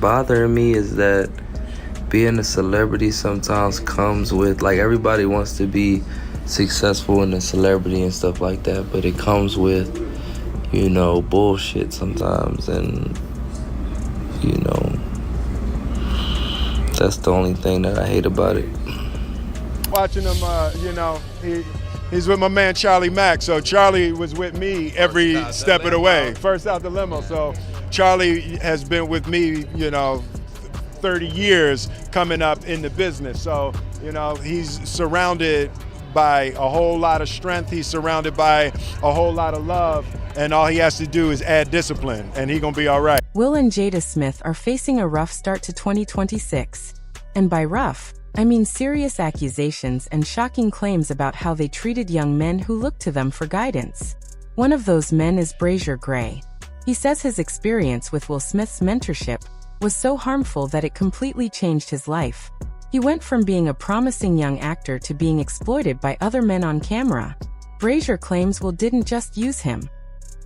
bothering me is that being a celebrity sometimes comes with, like, everybody wants to be successful in a celebrity and stuff like that, but it comes with, you know, bullshit sometimes, and, you know, that's the only thing that I hate about it. Watching him, you know, he's with my man Charlie Mack, so Charlie was with me every step of the way, first out the limo. So Charlie has been with me, you know, 30 years coming up in the business. So, you know, he's surrounded by a whole lot of strength. He's surrounded by a whole lot of love, and all he has to do is add discipline, and he's gonna be all right. Will and Jada Smith are facing a rough start to 2026. And by rough, I mean serious accusations and shocking claims about how they treated young men who looked to them for guidance. One of those men is Bryshere Gray. He says his experience with Will Smith's mentorship was so harmful that it completely changed his life. He went from being a promising young actor to being exploited by other men on camera. Bryshere claims Will didn't just use him.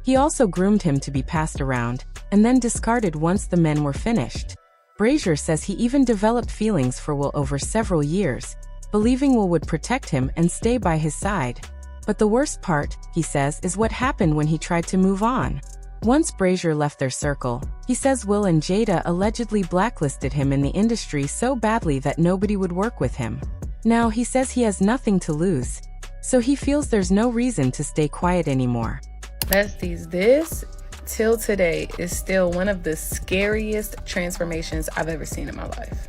He also groomed him to be passed around, and then discarded once the men were finished. Bryshere says he even developed feelings for Will over several years, believing Will would protect him and stay by his side. But the worst part, he says, is what happened when he tried to move on. Once Bryshere left their circle, he says Will and Jada allegedly blacklisted him in the industry so badly that nobody would work with him. Now he says he has nothing to lose, so he feels there's no reason to stay quiet anymore. Besties, this till today is still one of the scariest transformations I've ever seen in my life.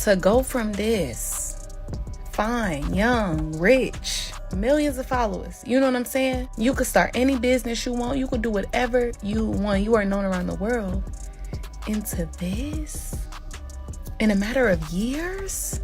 To go from this fine, young, rich, millions of followers, you know what I'm saying? You could start any business you want, you could do whatever you want, you are known around the world, into this in a matter of years?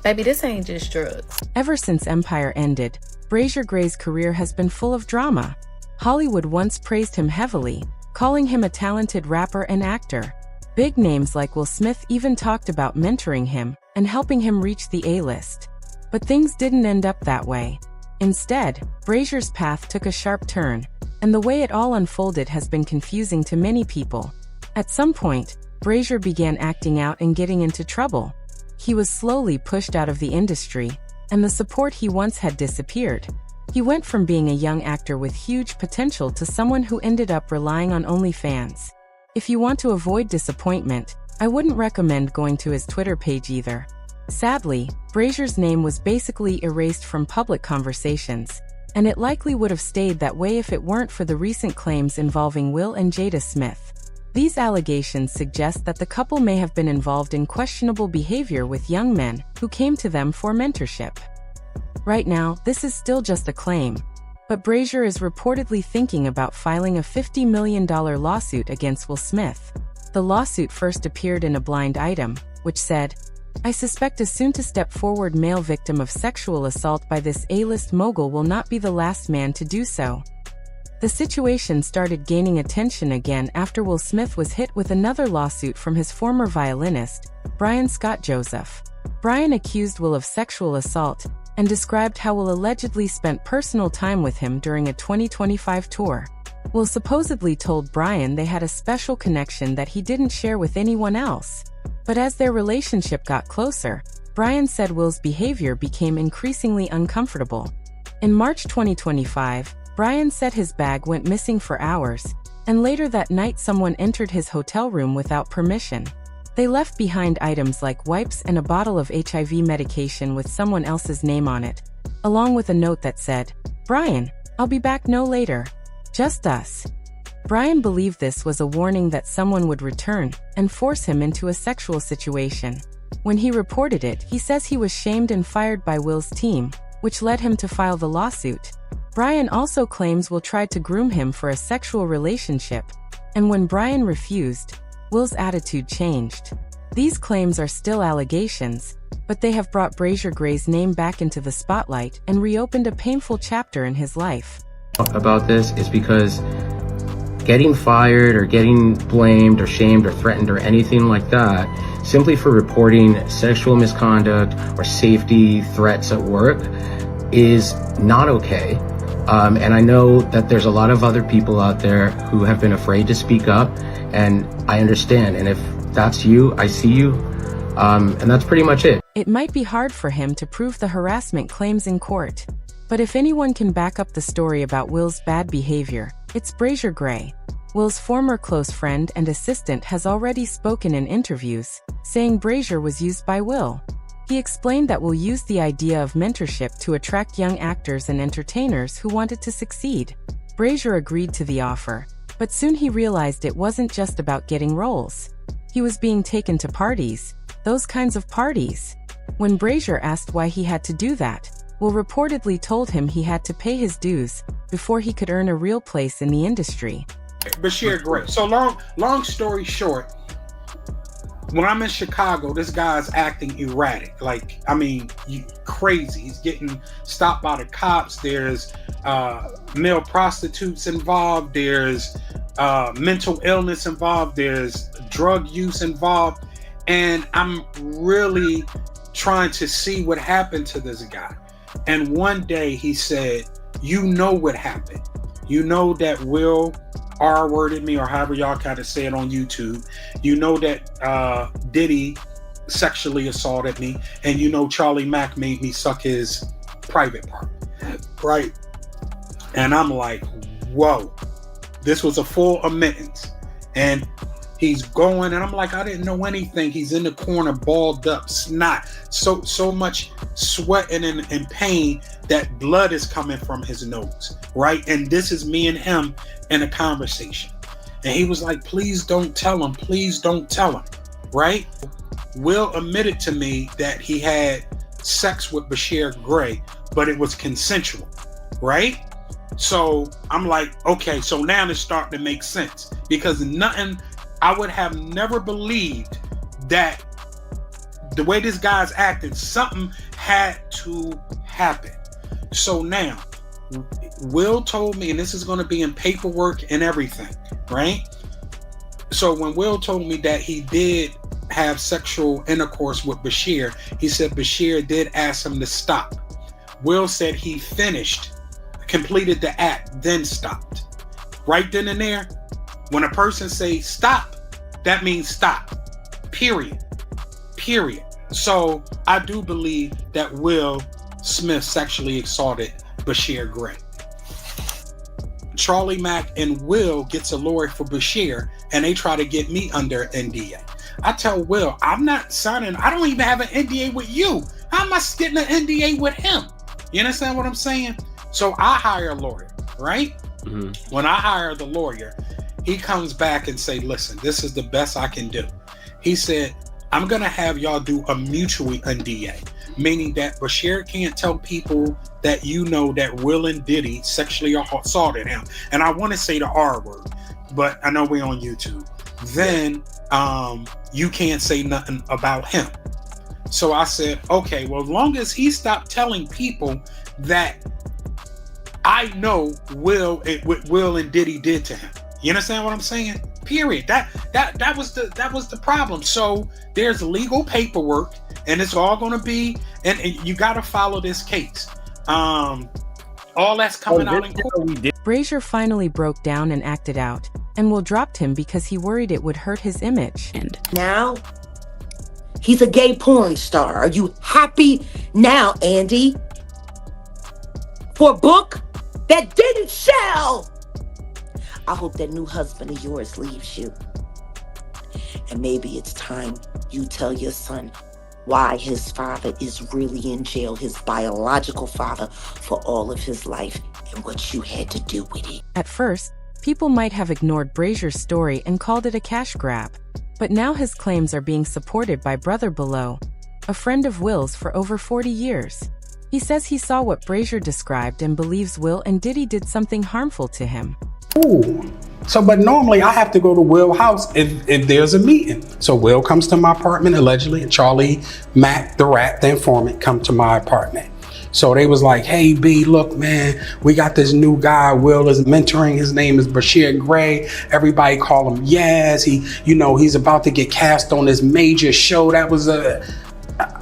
Baby, this ain't just drugs. Ever since Empire ended, Bryshere Gray's career has been full of drama. Hollywood once praised him heavily, calling him a talented rapper and actor. Big names like Will Smith even talked about mentoring him and helping him reach the A-list. But things didn't end up that way. Instead, Bryshere's path took a sharp turn, and the way it all unfolded has been confusing to many people. At some point, Bryshere began acting out and getting into trouble. He was slowly pushed out of the industry, and the support he once had disappeared. He went from being a young actor with huge potential to someone who ended up relying on OnlyFans. If you want to avoid disappointment, I wouldn't recommend going to his Twitter page either. Sadly, Bryshere's name was basically erased from public conversations, and it likely would have stayed that way if it weren't for the recent claims involving Will and Jada Smith. These allegations suggest that the couple may have been involved in questionable behavior with young men who came to them for mentorship. Right now, this is still just a claim, but Bryshere is reportedly thinking about filing a $50 million lawsuit against Will Smith. The lawsuit first appeared in a blind item, which said, "I suspect a soon-to-step-forward male victim of sexual assault by this A-list mogul will not be the last man to do so." The situation started gaining attention again after Will Smith was hit with another lawsuit from his former violinist, Brian Scott Joseph. Brian accused Will of sexual assault and described how Will allegedly spent personal time with him during a 2025 tour. Will supposedly told Brian they had a special connection that he didn't share with anyone else. But as their relationship got closer, Brian said Will's behavior became increasingly uncomfortable. In March 2025, Brian said his bag went missing for hours, and later that night someone entered his hotel room without permission. They left behind items like wipes and a bottle of HIV medication with someone else's name on it, along with a note that said, "Brian, I'll be back no later. Just us." Brian believed this was a warning that someone would return and force him into a sexual situation. When he reported it, he says he was shamed and fired by Will's team, which led him to file the lawsuit. Brian also claims Will tried to groom him for a sexual relationship, and when Brian refused, Will's attitude changed. These claims are still allegations, but they have brought Bryshere Gray's name back into the spotlight and reopened a painful chapter in his life. About this is because getting fired or getting blamed or shamed or threatened or anything like that simply for reporting sexual misconduct or safety threats at work is not okay. And I know that there's a lot of other people out there who have been afraid to speak up, and I understand. And if that's you, I see you, and that's pretty much it. It might be hard for him to prove the harassment claims in court. But if anyone can back up the story about Will's bad behavior, it's Bryshere Gray. Will's former close friend and assistant has already spoken in interviews, saying Bryshere was used by Will. He explained that Will used the idea of mentorship to attract young actors and entertainers who wanted to succeed. Bryshere agreed to the offer, but soon he realized it wasn't just about getting roles. He was being taken to parties, those kinds of parties. When Bryshere asked why he had to do that, Will reportedly told him he had to pay his dues before he could earn a real place in the industry. Bryshere Gray. So long story short, when I'm in Chicago, this guy's acting erratic. Like, I mean, crazy. He's getting stopped by the cops. There's male prostitutes involved. There's mental illness involved. There's drug use involved. And I'm really trying to see what happened to this guy. And one day he said, you know what happened. You know that Will R-worded me, or however y'all kind of say it on YouTube. You know that Diddy sexually assaulted me. And you know Charlie Mack made me suck his private part. Right? And I'm like, whoa. This was a full admittance. And he's going, and I'm like, I didn't know anything. He's in the corner, balled up, snot, so much sweating and pain that blood is coming from his nose, right? And this is me and him in a conversation. And he was like, please don't tell him, please don't tell him, right? Will admitted to me that he had sex with Bryshere Gray, but it was consensual, right? So I'm like, okay, so now it's starting to make sense, because I would have never believed that the way this guy's acting, something had to happen. So now, Will told me, and this is going to be in paperwork and everything, right? So when Will told me that he did have sexual intercourse with Bryshere, he said Bryshere did ask him to stop. Will said he finished, completed the act, then stopped. Right then and there, when a person say stop, that means stop. Period. So I do believe that Will Smith sexually assaulted Bryshere Gray. Charlie Mack and Will gets a lawyer for Bryshere, and they try to get me under NDA. I tell Will, I'm not signing, I don't even have an NDA with you. How am I getting an NDA with him? You understand what I'm saying? So I hire a lawyer, right? Mm-hmm. When I hire the lawyer, he comes back and say, listen, this is the best I can do. He said, I'm going to have y'all do a mutually NDA, meaning that Bryshere can't tell people that you know that Will and Diddy sexually assaulted him. And I want to say the R word, but I know we're on YouTube. Then you can't say nothing about him. So I said, okay, well, as long as he stopped telling people that I know what Will and Diddy did to him. You understand what I'm saying? Period. That was the problem. So there's legal paperwork, and it's all going to be, and you got to follow this case. All that's coming out in court. Bryshere finally broke down and acted out, and Will dropped him because he worried it would hurt his image. And now he's a gay porn star. Are you happy now, Andy? For a book that didn't sell? I hope that new husband of yours leaves you. And maybe it's time you tell your son why his father is really in jail, his biological father, for all of his life, and what you had to do with it. At first, people might have ignored Bryshere's story and called it a cash grab. But now his claims are being supported by Brother Below, a friend of Will's for over 40 years. He says he saw what Bryshere described and believes Will and Diddy did something harmful to him. Ooh. So, but normally I have to go to Will's house if there's a meeting. So Will comes to my apartment allegedly, and Charlie Mack, the rat, the informant, come to my apartment. So they was like, hey, B, look, man, we got this new guy Will is mentoring. His name is Bryshere Gray. Everybody call him Yaz. He's about to get cast on this major show. That was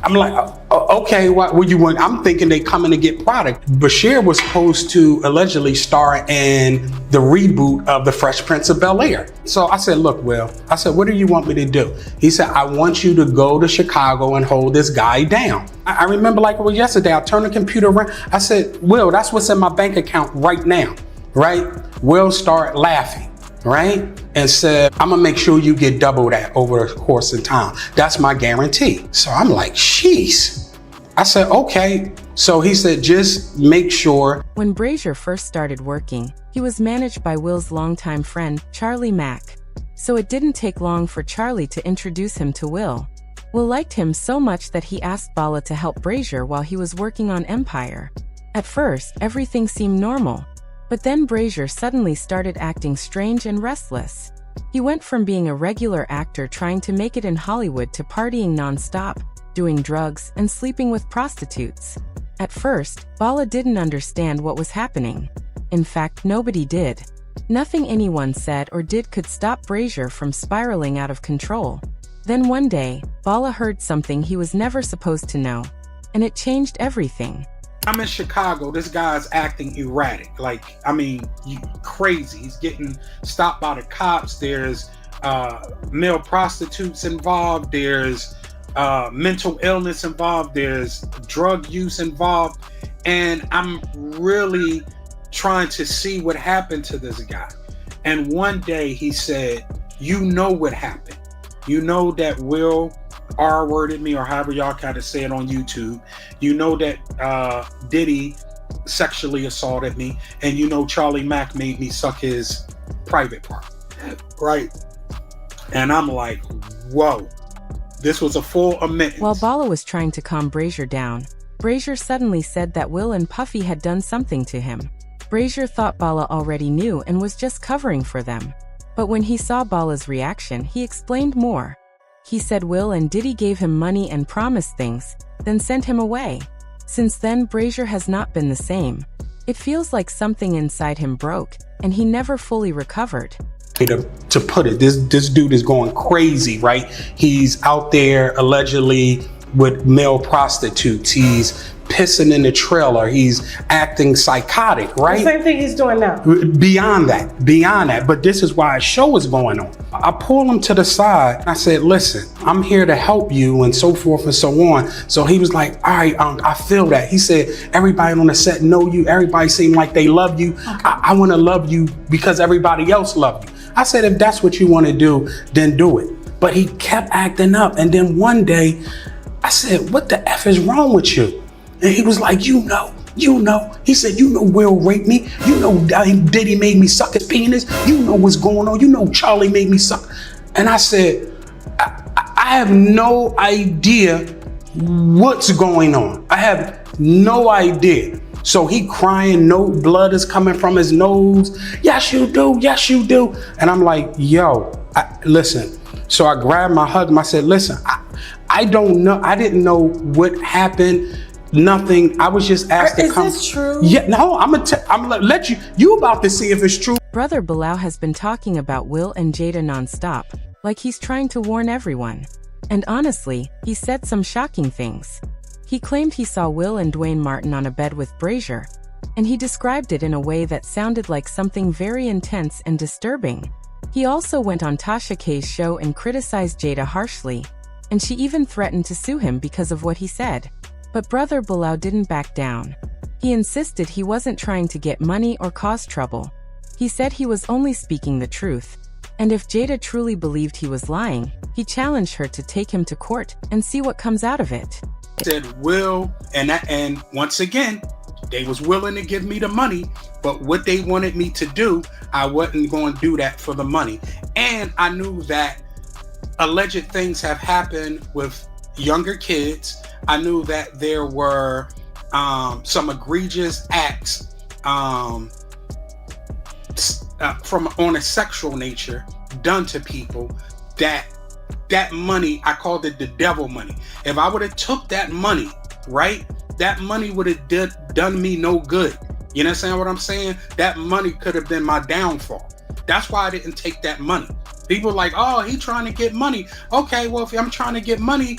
I'm like, okay, what you want? I'm thinking they coming to get product. Bryshere was supposed to allegedly star in the reboot of The Fresh Prince of Bel-Air. So I said, look, Will, I said, what do you want me to do? He said, I want you to go to Chicago and hold this guy down. I remember like it was yesterday, I turned the computer around. I said, Will, that's what's in my bank account right now, right? Will started laughing, right? And said, I'm gonna make sure you get double that over the course of time. That's my guarantee. So I'm like, jeez. I said, okay. So he said, just make sure. When Bryshere first started working, he was managed by Will's longtime friend, Charlie Mack. So it didn't take long for Charlie to introduce him to Will. Will liked him so much that he asked Bala to help Bryshere while he was working on Empire. At first, everything seemed normal. But then Bryshere suddenly started acting strange and restless. He went from being a regular actor trying to make it in Hollywood to partying non-stop, doing drugs, and sleeping with prostitutes. At first, Bala didn't understand what was happening. In fact, nobody did. Nothing anyone said or did could stop Bryshere from spiraling out of control. Then one day, Bala heard something he was never supposed to know, and it changed everything. I'm in Chicago. This guy's acting erratic. Like, I mean, crazy. He's getting stopped by the cops. There's male prostitutes involved. There's mental illness involved. There's drug use involved. And I'm really trying to see what happened to this guy. And one day he said, you know what happened. You know that Will R-worded me, or however y'all kind of say it on YouTube. You know that Diddy sexually assaulted me, and you know Charlie Mack made me suck his private part, right? And I'm like, whoa, this was a full admittance. While Bala was trying to calm Bryshere down, Bryshere suddenly said that Will and Puffy had done something to him. Bryshere thought Bala already knew and was just covering for them. But when he saw Bala's reaction, he explained more. He said Will and Diddy gave him money and promised things, then sent him away. Since then, Bryshere has not been the same. It feels like something inside him broke, and he never fully recovered. To put it, this dude is going crazy, right? He's out there allegedly with male prostitutes. He's pissing in the trailer. He's acting psychotic, right? The same thing he's doing now. Beyond that. But this is why a show is going on. I pulled him to the side. I said, listen, I'm here to help you and so forth and so on. So he was like, all right, I feel that. He said, everybody on the set know you. Everybody seem like they love you. Okay. I want to love you because everybody else love you. I said, if that's what you want to do, then do it. But he kept acting up. And then one day I said, what the F is wrong with you? And he was like, you know. He said, you know Will raped me. You know Diddy made me suck his penis. You know what's going on. You know Charlie made me suck. And I said, I have no idea what's going on. I have no idea. So he crying, no blood is coming from his nose. Yes, you do. Yes, you do. And I'm like, yo, listen. So I grabbed my husband. I said, listen, I don't know. I didn't know what happened. Nothing. I was just asked to come. Is this true? Yeah, no, I'm gonna let you about to see if it's true. Brother Bilal has been talking about Will and Jada nonstop, like he's trying to warn everyone. And honestly, he said some shocking things. He claimed he saw Will and Dwayne Martin on a bed with Bryshere, and he described it in a way that sounded like something very intense and disturbing. He also went on Tasha K's show and criticized Jada harshly, and she even threatened to sue him because of what he said. But Brother Bilal didn't back down. He insisted he wasn't trying to get money or cause trouble. He said he was only speaking the truth. And if Jada truly believed he was lying, he challenged her to take him to court and see what comes out of it. Said Will, and once again, they was willing to give me the money, but what they wanted me to do, I wasn't going to do that for the money. And I knew that alleged things have happened with younger kids. I knew that there were some egregious acts from on a sexual nature done to people. That money, I called it the devil money. If I would have took that money, right, that money would have done me no good. You understand what I'm saying? That money could have been my downfall. That's why I didn't take that money. People are like, oh, he trying to get money. Okay, well, if I'm trying to get money,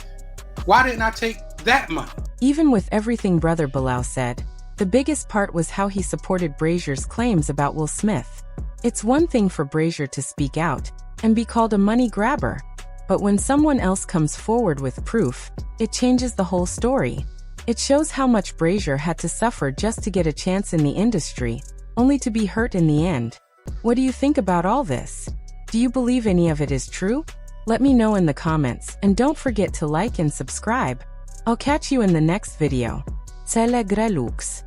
why didn't I take that money? Even with everything Brother Bilal said, the biggest part was how he supported Bryshere's claims about Will Smith. It's one thing for Bryshere to speak out and be called a money grabber, but when someone else comes forward with proof, it changes the whole story. It shows how much Bryshere had to suffer just to get a chance in the industry, only to be hurt in the end. What do you think about all this? Do you believe any of it is true? Let me know in the comments, and don't forget to like and subscribe. I'll catch you in the next video. Telegrelux.